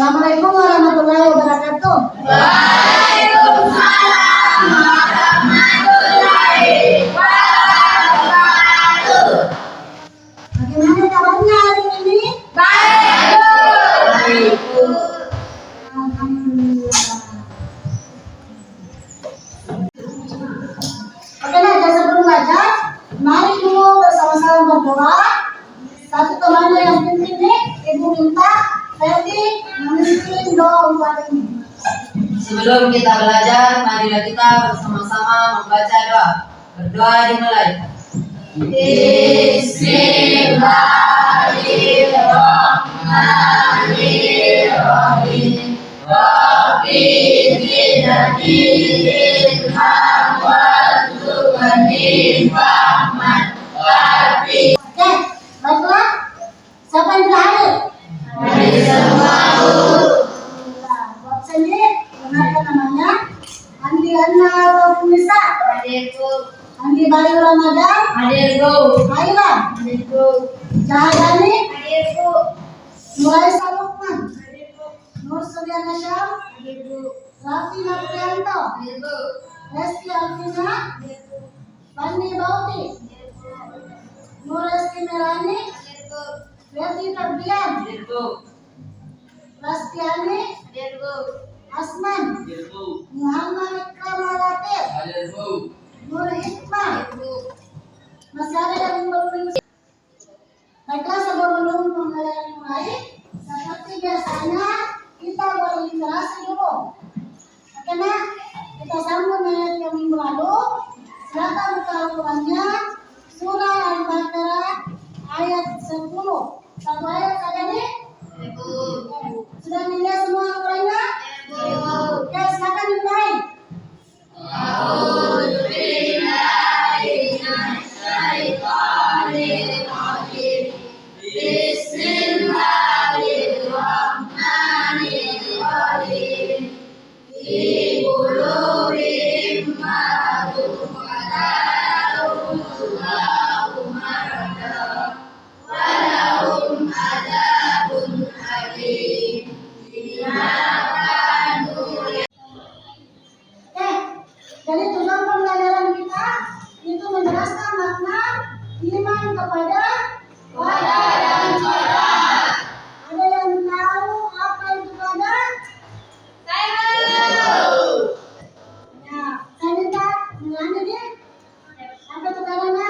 Assalamualaikum warahmatullahi wabarakatuh. Waalaikumsalam warahmatullahi wabarakatuh. Bagaimana kabarnya hari ini? Baik, Bu. Alhamdulillah. Oke, nah, sebelum belajar, mari dulu bersama-sama berdoa. Satu temannya yang penting nih, Ibu minta Ferdi memimpin doa untuk ini. Sebelum kita belajar, marilah kita bersama-sama membaca doa. Berdoa dimulai. Bismillahirrahmanirrahim. Rabbi zidni ilman warzuqni fahman. Rabbi. Oke, baiklah. Siapa yang terakhir? Buat sini, dengarkan namanya. Andi Anna Taufisa, Hadirku. Andi Bayu Ramadan, Hadirku. Haila, Hadirku. Cahayani, Hadirku. Nuraisa Lukman, Hadirku. Nur Suryana Syam, Hadirku. Raffi Noprianto, Hadirku. Resti Alvina, Fandi Bauti, Nur Resti Merani, Hadirku. Betty Febrian, Hadirku. Rastiani, Hadirku. Asman, Hadirku. Muhammad Ikram Alatir, Hadirku. Nur Hikmah. Hadirku. Masih ada yang belum. Baiklah, sebelum pembelajaran dimulai, seperti biasanya kita berliterasi dulu. Oke, nah, kita sambung ayat yang minggu lalu. Silakan buka Al-Qurannya, surah Al-Baqarah ayat 10. Satu ayat saja nih. Sudah dilihat semua Al-Qurannya? Oke, silakan dimulai. Bismillahirrahmanirrahim. Fi qulubihim maradun fazadahum Allahu marada wa lahum adzabun alim bima kanu. Oke, jadi tujuan pembelajaran kita itu menjelaskan makna iman kepada qadar dan qadar. Ada yang tahu apa itu qadar? Ya, saya minta menanya dia. Apa itu qadarnya?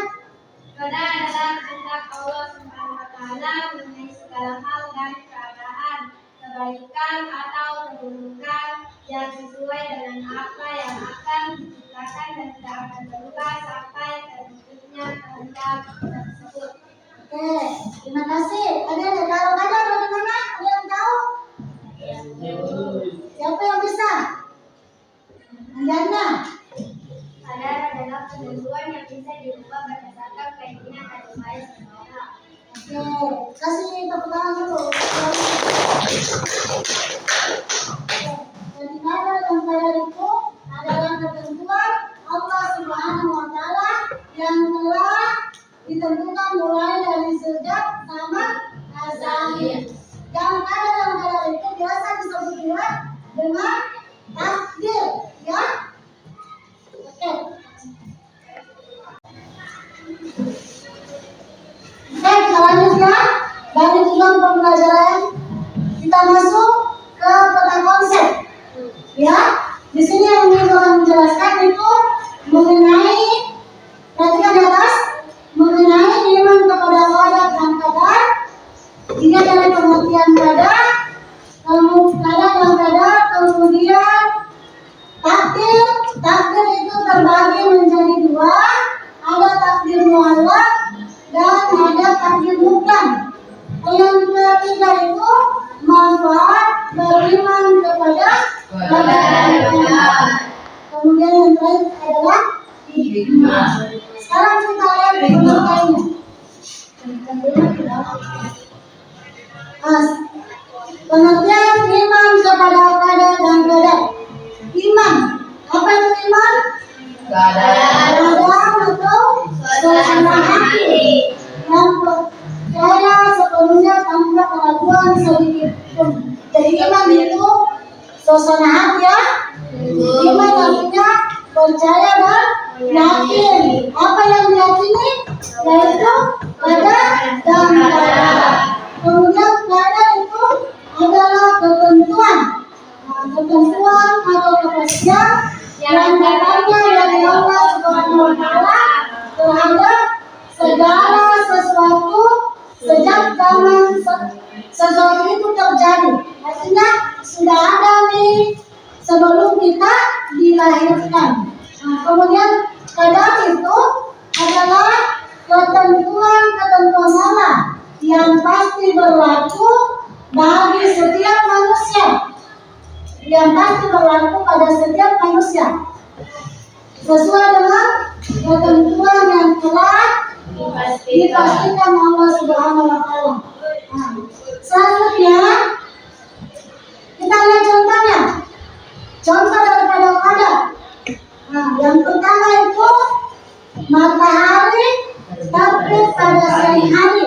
Qadar adalah kehendak Allah Subhanahu wa taala mengenai segala hal dan keadaan, kebaikan atau keburukan yang sesuai dengan apa yang akan diciptakan dan tidak akan berubah sampai terwujudnya kehendak tersebut. Oke, terima kasih. Ada yang tahu qadar bagaimana? Ada yang tahu? Siapa yang bisa? Andana. Qadar adalah ketentuan yang bisa dirubah berdasarkan keinginan dan upaya seseorang. Oke, kasih tepuk tangan dulu. Jadi qadar dan qadar itu adalah ketentuan Allah Subhanahu wa taala yang telah ditentukan mulai dari sejak zaman azali. Yang qadar dan qadar itu biasa disebut juga dengan takdir, ya. Oke. Oke, kita lanjut ya. Dari tujuan pembelajaran kita masuk ke peta konsep. Ya, di sini yang akan menjelaskan itu mengenai, perhatikan di atas, mengenai iman kepada qadar dan qadar. Ini adalah pengertian qadar, kemudian takdir. Takdir itu terbagi menjadi dua, ada takdir muallaq dan ada takdir mutlak. Yang ketiga itu manfaat beriman kepada qadar. Kemudian yang terakhir adalah hikmah. Sekarang kita lihat pengertiannya. Pengertian iman kepada qadar dan qadar. Iman, apa itu iman? Qadar. Qadar atau suasana hati yang percaya sepenuhnya tanpa keraguan sedikit pun. Jadi iman suasana hati ya. Iman artinya percaya dan yakin. Apa yang diyakini? Yaitu pada dan pada. Kemudian pada itu adalah ketentuan. Nah, ketentuan atau kepastian yang datangnya dari Allah Subhanahu wa Ta'ala terhadap segala sesuatu sejak zaman sesuatu itu terjadi. Artinya sudah ada nih sebelum kita dilahirkan. Nah, kemudian kadar itu adalah ketentuan Allah yang pasti berlaku bagi setiap manusia. Yang pasti berlaku pada setiap manusia. Sesuai dengan ketentuan yang telah dipastikan Allah Subhanahu wa Ta'ala. Nah, selanjutnya kita lihat contohnya. Contoh daripada qadar. Nah, yang pertama itu matahari terbit pada siang hari,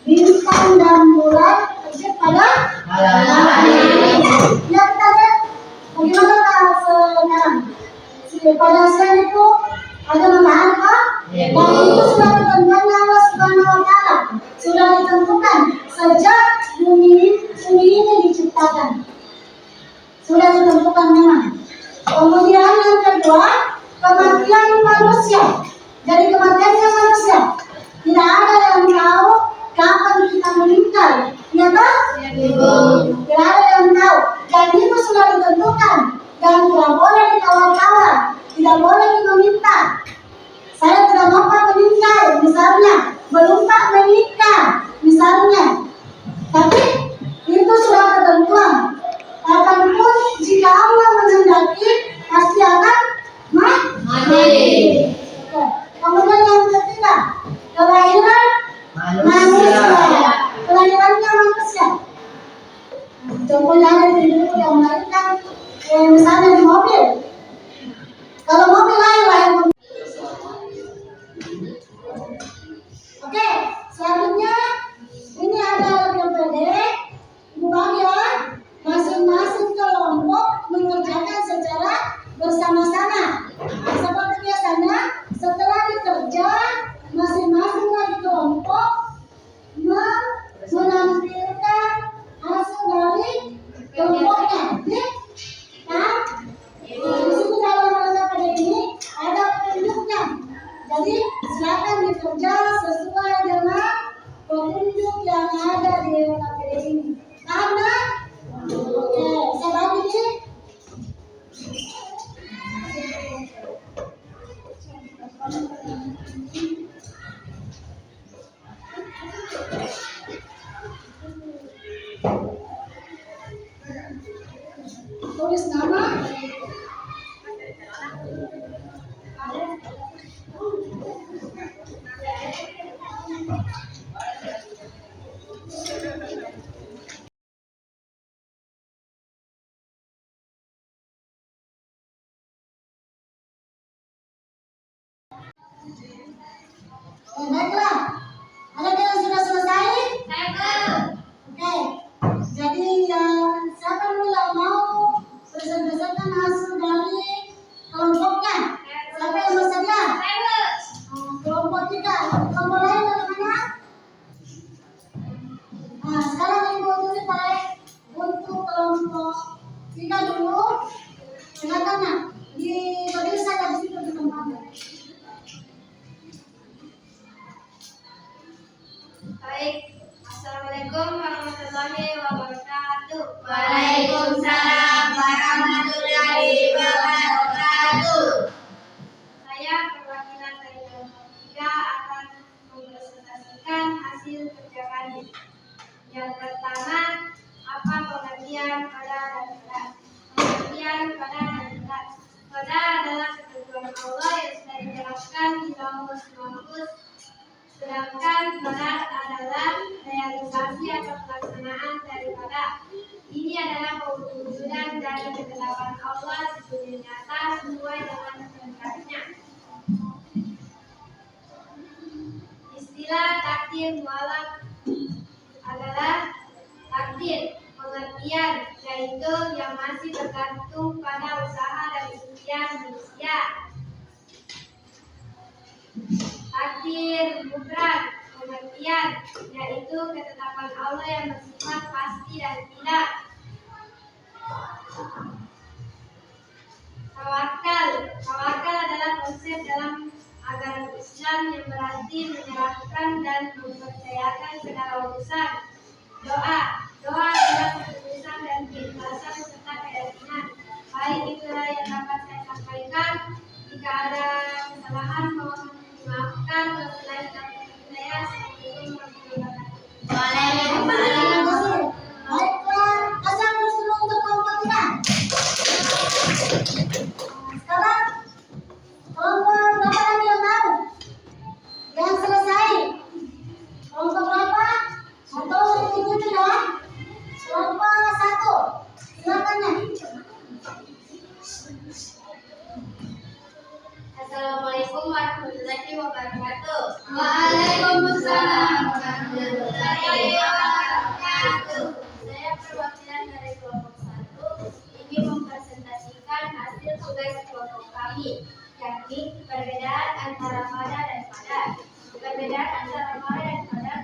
bintang dan bulan terbit pada malam hari. Ya, kita lihat bagaimana sekarang. Pada siang itu ada matahari kan? Dan itu sudah ketentuannya Allah Subhanahu wa Ta'ala. Sudah ditentukan sejak bumi ini diciptakan. Sudah ditentukan memang. Kemudian yang kedua, kematian manusia. Jadi kematiannya manusia. Tidak ada yang tahu kapan kita meninggal. Ya kan? Tidak ada yang tahu. Dan itu sudah ditentukan. Dan tidak boleh ditawar-tawar. Tidak boleh diminta. Saya tidak mau meninggal, misalnya. Belum Pak menikah, misalnya. Tapi itu sudah ketentuan. Kapanpun jika Allah menghendaki pasti akan mati. Oke. Kemudian yang ketiga, kelahiran manusia. Kelahirannya manusia. Contohnya ada di buku yang melahirkan, misalnya di mobil. Kalau mobil lahir. Oke, selanjutnya ini ada LPD. Bagian masing-masing kelompok mengerjakan secara bersama-sama. Seperti biasanya, setelah bekerja, masing-masing dari kelompok menampilkan hasil dari kelompoknya. Nah, di sini dalam LPD ini ada petunjuknya. Jadi silakan bekerja sesuai dengan petunjuk yang ada di LPD ini. Karena oke, saya bagi ini. Tulis nama. Baiklah, ada yang sudah selesai? Oke, jadi siapa dulu yang mau presentasikan hasil dari kelompoknya? Siapa yang bersedia? Kelompok 3, kelompok lain dari mana? Nah, sekarang ibu tulis baik untuk kelompok 3 dulu. Silakan berdiri saja di situ di tempatnya. Baik, Assalamualaikum warahmatullahi wabarakatuh. Waalaikumsalam warahmatullahi wabarakatuh. Saya perwakilan dari kelompok 3 akan mempresentasikan hasil kerja kami. Yang pertama, apa pengertian pada dan berat? Pengertian pada dan berat. Pada adalah ketentuan Allah yang sudah dijelaskan di Lauhul Mahfuz. Sedangkan berat adalah realisasi atau pelaksanaan daripada. Ini adalah pewujudan dari ketetapan Allah di dunia nyata sesuai dengan kehendaknya. Istilah takdir mualaf adalah takdir, pengertian yaitu yang masih bergantung pada usaha dan ikhtiar manusia. Takdir mubrak, pengertian, yaitu ketetapan Allah yang bersifat pasti dan tidak. Tawakal adalah konsep dalam agama Islam yang berarti menyerahkan dan mempercayakan segala urusan. Doa adalah ketulusan dan keikhlasan serta keyakinan. Baik itulah yang dapat saya sampaikan. Jika ada kesalahan mohon dimaafkan. Wabillahi taufiq wal hidayah. Assalamualaikum warahmatullahi wabarakatuh. Terima kasih. Baiklah, kasih dulu untuk kelompok 3. Sekarang kelompok berapa lagi yang tahu? Yang selesai? Kelompok berapa? Atau ikuti ya? Kelompok 1. Silakan ya. Assalamualaikum warahmatullahi wabarakatuh. Waalaikumsalam warahmatullahi wabarakatuh. Saya perwakilan dari kelompok 1 ingin mempresentasikan hasil tugas kelompok kami, yakni perbedaan antara pada dan pada. Perbedaan antara pada dan pada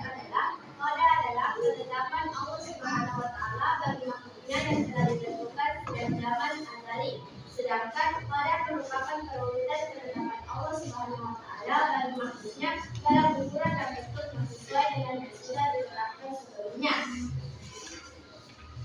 adalah ketetapan Allah Subhanahu wa taala bagi makhluknya yang telah ditentukan sejak zaman azali. Sedangkan pada merupakan perwujudan ketetapan Allah Subhanahu wa taala bagi makhluknya dalam ukuran dan bentuk yang sesuai dengan yang sudah diterapkan sebelumnya.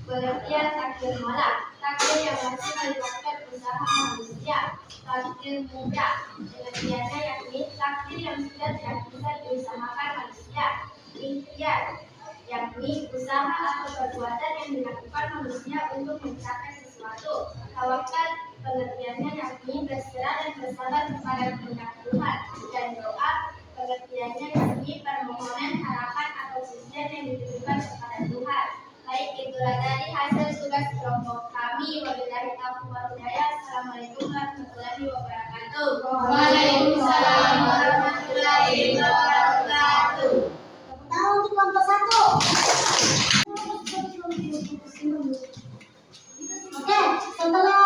Pengertian takdir molak, takdir yang masih melibatkan usaha manusia. Takdir mudah, pengertiannya yakni takdir yang sudah tidak bisa diusahakan manusia. Ikhtiar, yakni usaha atau perbuatan yang dilakukan manusia untuk mencapai sesuatu. Tawakal, pengertiannya yakni berserah dan bersabar kepada kehendak Tuhan. Dan doa, pengertiannya yakni permohonan harapan atau pujian yang ditujukan kepada Tuhan. Baik, itulah tadi hasil tugas kelompok kami. Wabillahi taufiq wal hidayah. Assalamualaikum warahmatullahi wabarakatuh. Waalaikumsalam warahmatullahi wabarakatuh. Tahu untuk kelompok 1. Oke, setelah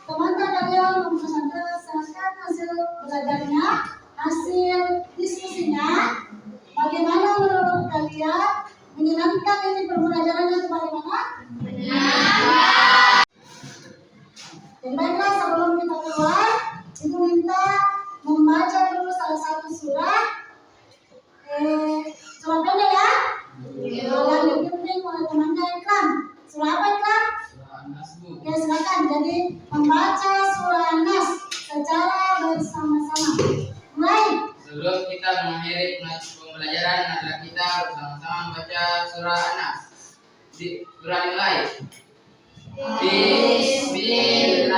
teman-teman kalian mempresentasikan hasil belajarnya, hasil diskusinya, bagaimana menurut kalian? Menyenangkan ini pembelajarannya bagaimana? Dan baiklah, sebelum kita keluar, ibu minta membaca dulu salah satu surah. Surah pendek ya? Yang dipimpin oleh temannya Ikram. Surah apa Ikram? Oke, silakan. Jadi membaca surah An-Nas secara bersama-sama. Mulai. Sebelum kita mengakhiri pembelajaran, adalah kita bersama-sama membaca surah An-Nas. Surah dimulai. Bismillah.